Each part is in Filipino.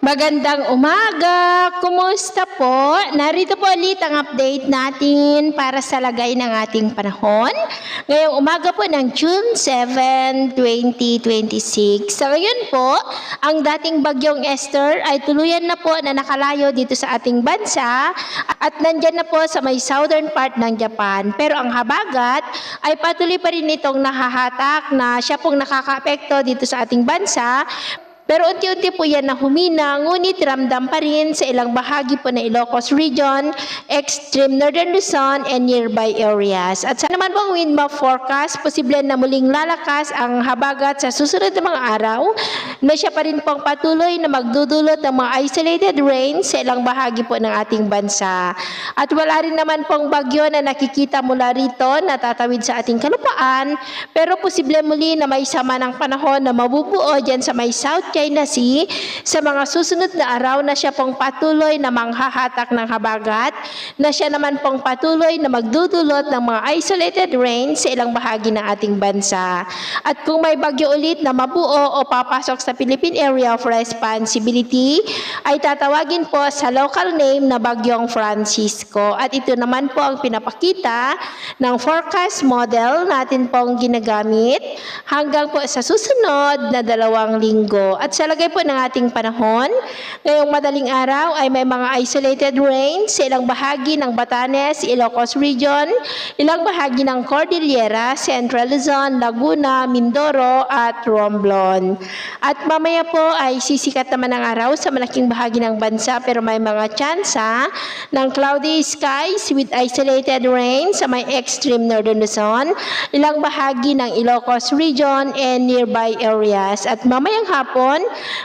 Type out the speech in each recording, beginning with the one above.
Magandang umaga! Kumusta po? Narito po ulit ang update natin para sa lagay ng ating panahon. Ngayong umaga po ng June 7, 2026. Sa ngayon po, ang dating bagyong Esther ay tuluyan na po na nakalayo dito sa ating bansa at nandyan na po sa may southern part ng Japan. Pero ang habagat ay patuloy pa rin itong nahahatak na siya pong nakakaapekto dito sa ating bansa. Pero unti-unti po yan na humina, ngunit ramdam pa rin sa ilang bahagi po ng Ilocos Region, extreme northern Luzon, and nearby areas. At sa naman pong wind map forecast, posible na muling lalakas ang habagat sa susunod na mga araw, na siya pa rin pong patuloy na magdudulot ng mga isolated rain sa ilang bahagi po ng ating bansa. At wala rin naman pong bagyo na nakikita mula rito na tatawid sa ating kalupaan, pero posible muli na may sama ng panahon na mabubuo dyan sa may South China Sea sa mga susunod na araw na siya pong patuloy na manghahatak ng habagat, na siya naman pong patuloy na magdudulot ng mga isolated rain sa ilang bahagi ng ating bansa. At kung may bagyo ulit na mabuo o papasok sa Philippine Area of Responsibility, ay tatawagin po sa local name na Bagyong Francisco. At ito naman po ang pinapakita ng forecast model natin pong ginagamit hanggang po sa susunod na 2 linggo. At sa lagay po ng ating panahon, ngayong madaling araw ay may mga isolated rain sa ilang bahagi ng Batanes, Ilocos Region, ilang bahagi ng Cordillera, Central Luzon, Laguna, Mindoro at Romblon. At mamaya po ay sisikat naman ang araw sa malaking bahagi ng bansa, pero may mga tsansa ng cloudy skies with isolated rain sa may extreme northern Luzon, ilang bahagi ng Ilocos Region and nearby areas. At mamayang hapon,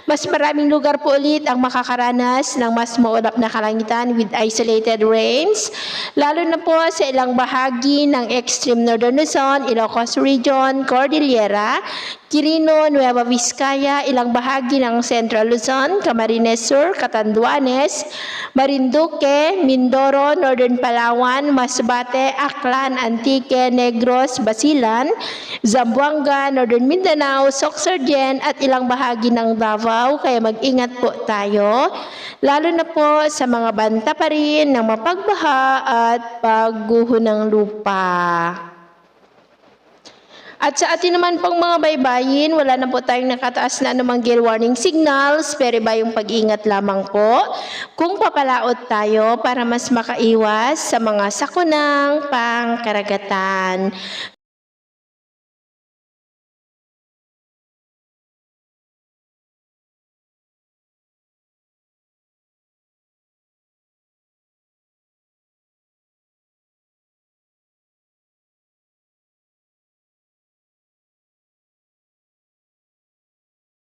mas maraming lugar po ulit ang makakaranas ng mas maulap na kalangitan with isolated rains, lalo na po sa ilang bahagi ng extreme northern Luzon, Ilocos Region, Cordillera, Quirino, Nueva Vizcaya, ilang bahagi ng Central Luzon, Camarines Sur, Catanduanes, Marinduque, Mindoro, Northern Palawan, Masbate, Aklan, Antique, Negros, Basilan, Zamboanga, Northern Mindanao, Sorsogon at ilang bahagi ng Davao. Kaya mag-ingat po tayo, lalo na po sa mga banta pa rin ng mapagbaha at pagguho ng lupa. At sa atin naman pong mga baybayin, wala na po tayong nakataas na anumang gale warning signals, pero iba yung pag-ingat lamang po kung papalaot tayo para mas makaiwas sa mga sakunang pangkaragatan.